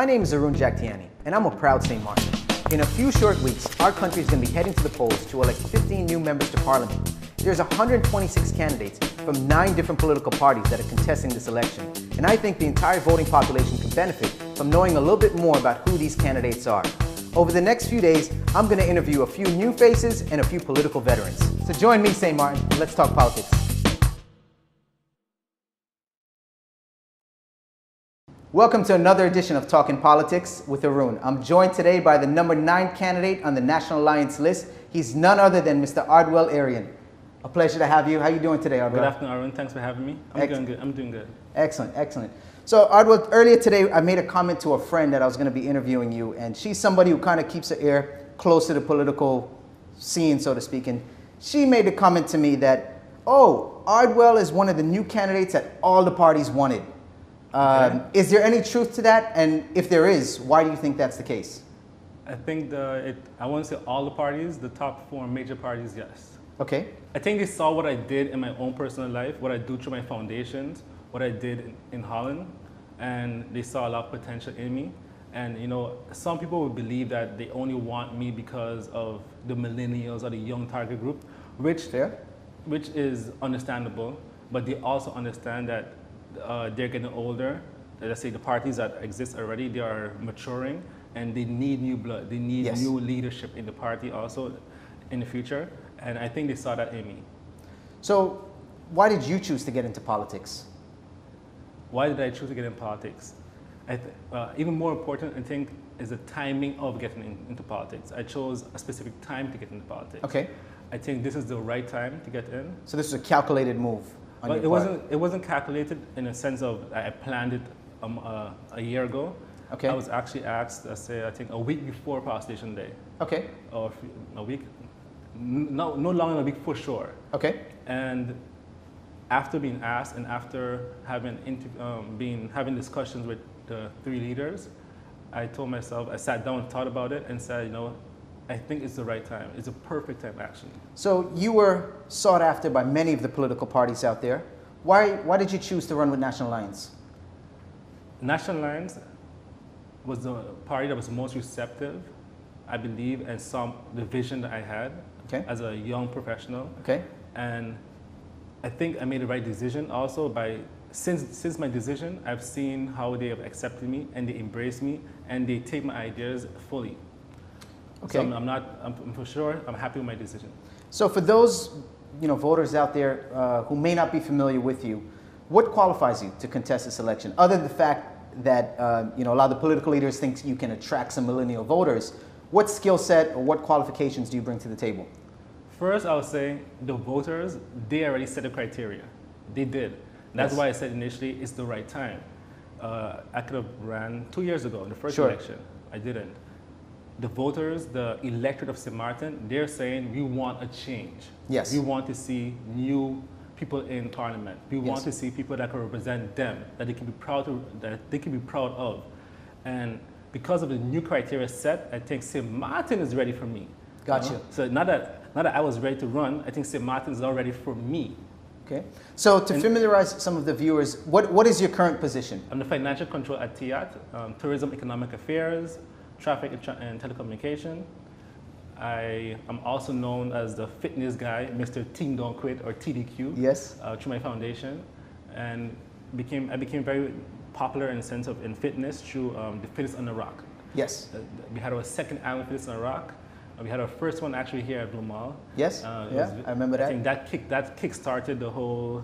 My name is Aaron Jactiani, and I'm a proud St. Martin. In a few short weeks, our country is going to be heading to the polls to elect 15 new members to Parliament. There's 126 candidates from 9 different political parties that are contesting this election, and I think the entire voting population can benefit from knowing a little bit more about who these candidates are. Over the next few days, I'm going to interview a few new faces and a few political veterans. So join me, St. Martin, and let's talk politics. Welcome to another edition of Talking Politics with Arun. I'm joined today by the number 9 candidate on the National Alliance list. He's none other than Mr. Ardwell Irion. A pleasure to have you. How are you doing today, Ardwell? Good afternoon, Arun. Thanks for having me. I'm doing good. Excellent, excellent. So, Ardwell, earlier today I made a comment to a friend that I was going to be interviewing you, and she's somebody who kind of keeps her ear close to the political scene, so to speak. And she made a comment to me that, oh, Ardwell is one of the new candidates that all the parties wanted. Okay. Is there any truth to that? And if there is, why do you think that's the case? I think I won't say all the parties, the top 4 major parties, yes. Okay. I think they saw what I did in my own personal life, what I do through my foundations, what I did in Holland, and they saw a lot of potential in me. And you know, some people would believe that they only want me because of the millennials or the young target group, which is understandable, but they also understand that they're getting older. Let's say the parties that exist already, they are maturing and they need new blood. They need new leadership in the party also in the future. And I think they saw that in me. So why did you choose to get into politics? Why did I choose to get into politics? Even more important, I think, is the timing of getting into politics. I chose a specific time to get into politics. Okay. I think this is the right time to get in. So this is a calculated move. But it wasn't calculated in a sense of I planned it a year ago. Okay. I was actually asked, I think a week before Power Station Day. Okay. Or a week, no longer than a week for sure. Okay. And after being asked and after having having discussions with the 3 leaders, I told myself, I sat down and thought about it and said, you know, I think it's the right time. It's a perfect time, actually. So you were sought after by many of the political parties out there. Why did you choose to run with National Alliance? National Alliance was the party that was most receptive, I believe, and saw the vision that I had as a young professional. Okay. And I think I made the right decision also since my decision, I've seen how they have accepted me and they embrace me and they take my ideas fully. Okay. So I'm for sure, I'm happy with my decision. So for those voters out there who may not be familiar with you, what qualifies you to contest this election? Other than the fact that a lot of the political leaders think you can attract some millennial voters, what skill set or what qualifications do you bring to the table? First, I would say the voters, they already set the criteria. They did. That's why I said initially it's the right time. I could have ran 2 years ago in the first election. I didn't. The voters, the electorate of St. Martin, they're saying we want a change. Yes. We want to see new people in Parliament. We want to see people that can represent them, that they can be proud of. And because of the new criteria set, I think St. Martin is ready for me. Gotcha. So not that I was ready to run, I think St. Martin is all ready for me. Okay. So to familiarize some of the viewers, what is your current position? I'm the financial control at TIAT, Tourism, Economic Affairs, Traffic and Telecommunication. I am also known as the fitness guy, Mr. Team Don't Quit, or TDQ. Yes. Through my foundation, and I became very popular in the sense of in fitness through the Fitness on the Rock. Yes. We had our 2nd annual Fitness on the Rock. We had our first one actually here at Blue Mall. Yes. I remember that. I think that kick-started the whole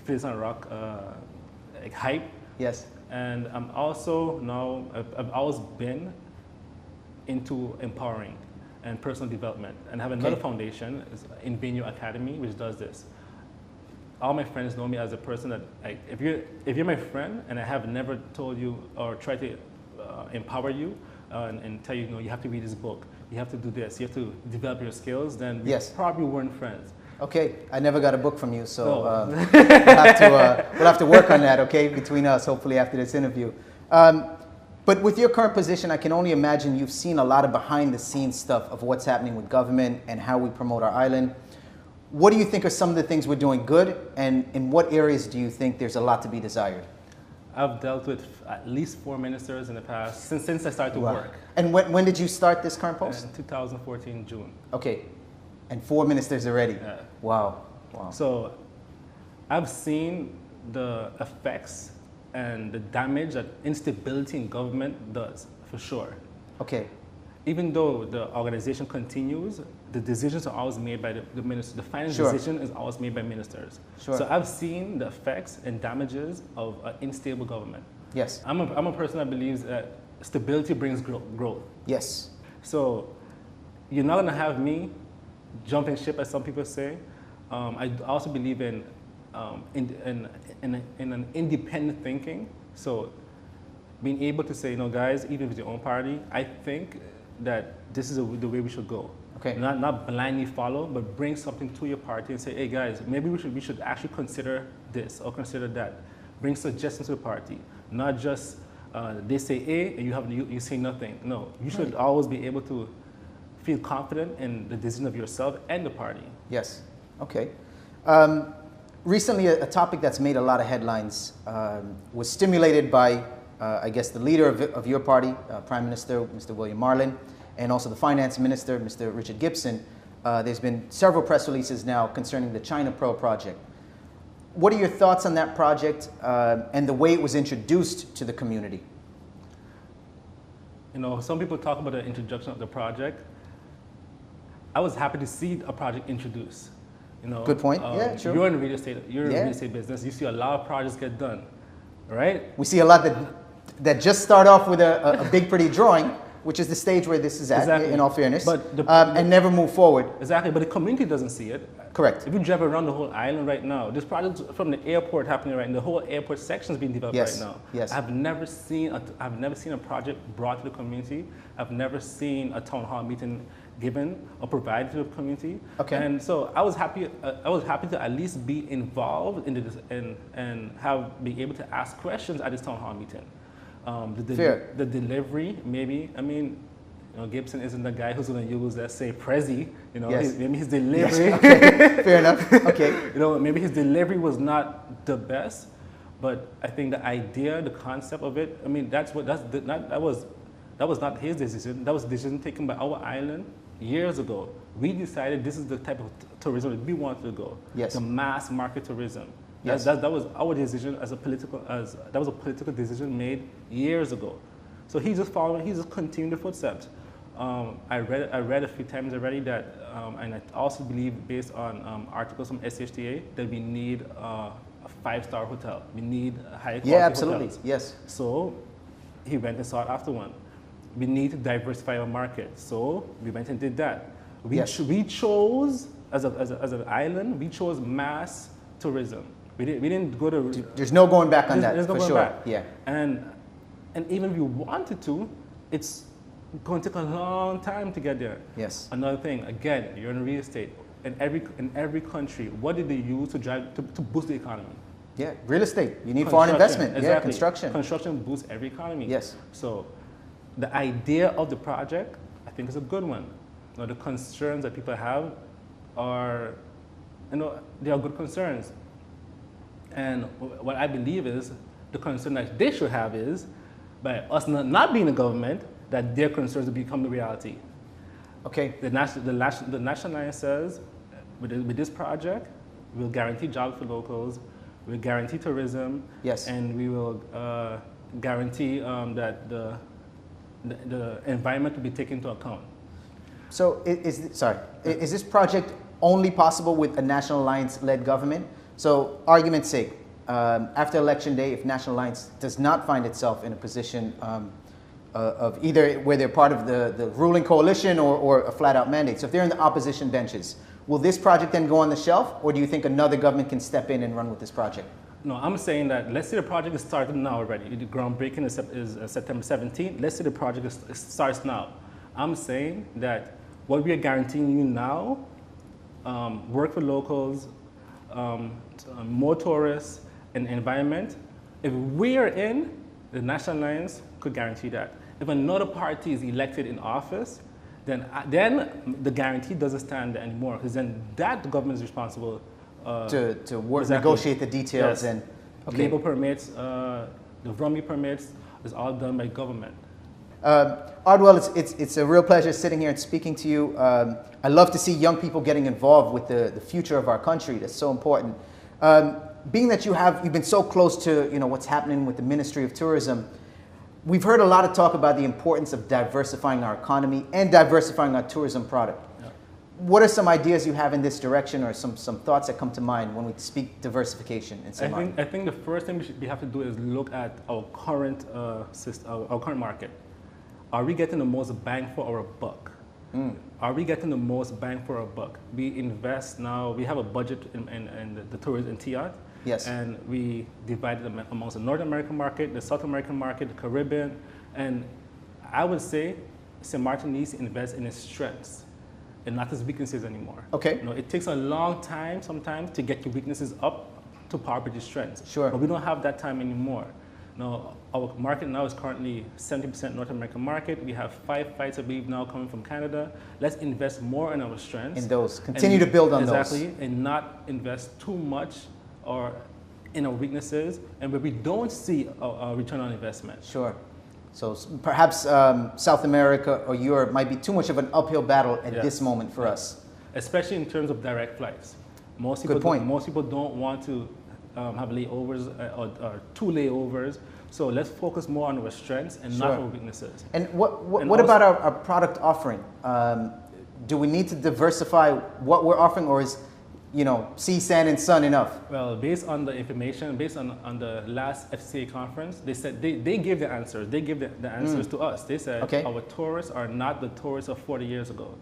Fitness on the Rock hype. Yes. And I'm also now I've always been into empowering and personal development, and I have another foundation in Venue Academy, which does this. All my friends know me as a person that, if you're my friend and I have never told you or tried to empower you and tell you, you have to read this book, you have to do this, you have to develop your skills, then we probably weren't friends. Okay, I never got a book from you, so we'll have to work on that, okay, between us, hopefully after this interview. But with your current position, I can only imagine you've seen a lot of behind-the-scenes stuff of what's happening with government and how we promote our island. What do you think are some of the things we're doing good, and in what areas do you think there's a lot to be desired? I've dealt with at least 4 ministers in the past, since I started to work. And when did you start this current post? In 2014, June. Okay. And 4 ministers already? Yeah. Wow. Wow. So I've seen the effects and the damage that instability in government does, for sure. Okay. Even though the organization continues, the decisions are always made by the minister. The final decision is always made by ministers. Sure. So I've seen the effects and damages of an unstable government. Yes. I'm a person that believes that stability brings growth. Yes. So you're not going to have me jumping ship, as some people say. I also believe in an independent thinking. So being able to say, you know, guys, even with your own party, I think that this is the way we should go. Okay. Not blindly follow, but bring something to your party and say, hey guys, maybe we should actually consider this or consider that. Bring suggestions to the party, not just they say A and you say nothing. No, you should always be able to feel confident in the decision of yourself and the party. Yes. Okay. Recently, a topic that's made a lot of headlines was stimulated by, I guess, the leader of your party, Prime Minister, Mr. William Marlin, and also the Finance Minister, Mr. Richard Gibson. There's been several press releases now concerning the China Pro project. What are your thoughts on that project and the way it was introduced to the community? You know, some people talk about the introduction of the project. I was happy to see a project introduced. You know, good point. Yeah, true. You're in real estate. You're in real estate business. You see a lot of projects get done, right? We see a lot that just start off with a big, pretty drawing, which is the stage where this is at, in all fairness, but and never move forward. Exactly, but the community doesn't see it. Correct. If you drive around the whole island right now, this project from the airport happening right now, the whole airport section is being developed right now. Yes. I've never seen a project brought to the community. I've never seen a town hall meeting given or provided to the community. Okay. And so I was happy to at least be involved in be able to ask questions at this town hall meeting. The delivery, maybe, I mean, you know, Gibson isn't the guy who's going to use, let's say, Prezi, you know, maybe his delivery. Yes. Okay. Fair enough. Okay. You know, maybe his delivery was not the best, but I think the idea, the concept of it, I mean, that was not his decision. That was a decision taken by our island years ago. We decided this is the type of tourism that we wanted to go. Yes. The mass market tourism. Yes. That was our decision that was a political decision made years ago. So he's just continuing the footsteps. I read a few times already that, and I also believe based on articles from SHTA, that we need a 5-star hotel. We need high quality absolutely. hotels. Yes. So he went and sought after one. We need to diversify our market. So we went and did that. We chose, as an island, we chose mass tourism. We didn't go to... There's no going back on that, there's no for going sure. Back. Yeah. And even if we wanted to, it's going to take a long time to get there. Yes. Another thing, again, you're in real estate. In every country, what did they use to boost the economy? Yeah, real estate. You need foreign investment. Exactly. Yeah, construction. Construction boosts every economy. Yes. So the idea of the project, I think, is a good one. You know, the concerns that people have are, you know, they are good concerns. And what I believe is the concern that they should have is, by us not being the government, that their concerns will become the reality. Okay. The National Alliance says, with this project, we'll guarantee jobs for locals, we'll guarantee tourism, yes, and we will guarantee that the environment will be taken into account. So is this project only possible with a National Alliance-led government? So, argument's sake, after Election Day, if National Alliance does not find itself in a position of either where they're part of the ruling coalition or a flat-out mandate, so if they're in the opposition benches, will this project then go on the shelf, or do you think another government can step in and run with this project? No, I'm saying that let's say the project is started now already. The groundbreaking is September 17th. Let's say the project starts now. I'm saying that what we are guaranteeing you now, work for locals, more tourists, and environment, if we are in, the National Alliance could guarantee that. If another party is elected in office, then the guarantee doesn't stand anymore, because then that government is responsible to work, negotiate the details, and labor permits, The Vrumby permits is all done by government. Ardwell, it's a real pleasure sitting here and speaking to you. I love to see young people getting involved with the future of our country. That's so important. Being that you've been so close to what's happening with the Ministry of Tourism, we've heard a lot of talk about the importance of diversifying our economy and diversifying our tourism product. Yeah. What are some ideas you have in this direction, or some thoughts that come to mind when we speak diversification in St. Martin? I think the first thing we have to do is look at our current our current market. Are we getting the most bang for our buck? Are we getting the most bang for our buck? We invest now, we have a budget in the tourism in TIAT. Yes. And we divided them amongst the North American market, the South American market, the Caribbean. And I would say St. Martin needs to invest in its strengths and not its weaknesses anymore. Okay. It takes a long time sometimes to get your weaknesses up to par with your strengths. Sure. But we don't have that time anymore. Our market now is currently 70% North American market. We have 5 flights, I believe, now coming from Canada. Let's invest more in our strengths. In those. Continue to build on those. Exactly, and not invest too much or in our weaknesses, and where we don't see a return on investment. Sure. So perhaps South America or Europe might be too much of an uphill battle at this moment for us. Especially in terms of direct flights. Most people don't want to have layovers or 2 layovers. So let's focus more on our strengths and not our weaknesses. And what about our product offering? Do we need to diversify what we're offering, or is sea, sand, and sun enough? Well, based on the information, based on the last FCA conference, they said they gave the answers. They gave the answers to us. They said our tourists are not the tourists of 40 years ago.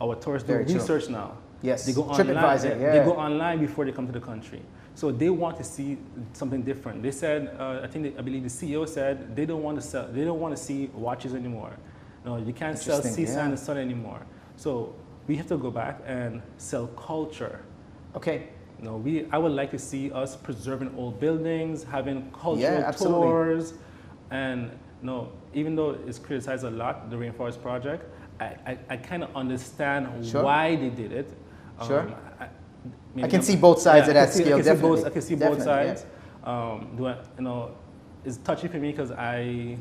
Our tourists do research now. Yes. They go online. They go online before they come to the country. So they want to see something different. They said, I believe the CEO said they don't want to sell. They don't want to see watches anymore. No, you can't sell sea, sand, and sun anymore. So we have to go back and sell culture. Okay. I would like to see us preserving old buildings, having cultural tours, and even though it's criticized a lot, the Rainforest Project, I kind of understand why they did it. Sure. I can see both sides of that scale. Definitely. I can see both sides. It's touchy for me because I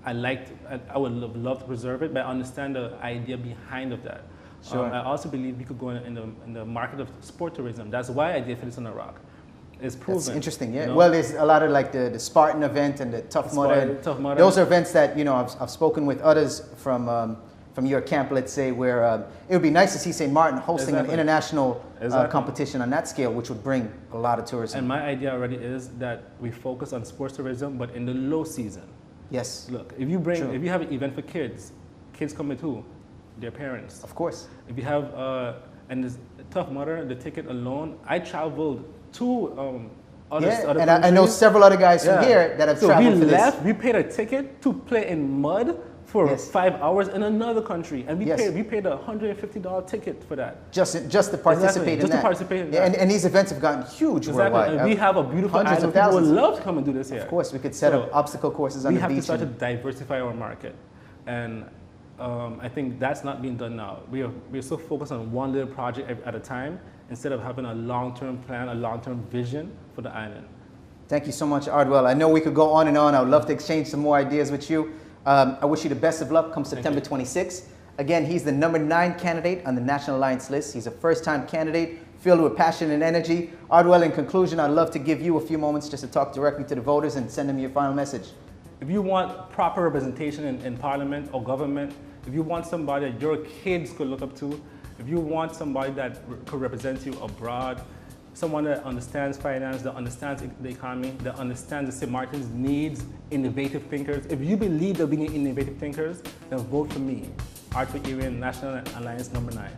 would love to preserve it, but I understand the idea behind of that. Sure. I also believe we could go in the market of sport tourism. That's why I did Fitness on the Rock. It's proven. That's interesting, yeah. Well, there's a lot of like the Spartan event and the Tough Mudder. Those are events that I've spoken with others from your camp, let's say, where it would be nice to see St. Martin hosting an international competition on that scale, which would bring a lot of tourism. And my idea already is that we focus on sports tourism, but in the low season. Yes. Look, if you have an event for kids come with who? Their parents. Of course. If you have, and this Tough Mudder, the ticket alone, I traveled to other countries. I know several other guys from here that have traveled for this. We paid a ticket to play in mud for 5 hours in another country, and we paid a $150 ticket for that. Just to participate in that. Just to participate in that. And these events have gotten huge worldwide. And we have a beautiful island. People would love to come and do this here. Of course, we could set up obstacle courses on the beach. We have to start to diversify our market, and I think that's not being done now. We're so focused on one little project at a time instead of having a long-term plan, a long-term vision for the island. Thank you so much, Ardwell. I know we could go on and on. I would love to exchange some more ideas with you. I wish you the best of luck come September 26th. Again, he's the number 9 candidate on the National Alliance list. He's a first-time candidate filled with passion and energy. Ardwell, in conclusion, I'd love to give you a few moments just to talk directly to the voters and send them your final message. If you want proper representation in Parliament or government, if you want somebody that your kids could look up to, if you want somebody that could represent you abroad, someone that understands finance, that understands the economy, that understands the St. Martin's needs, innovative thinkers. If you believe that being innovative thinkers, then vote for me, Irion, National Alliance number 9.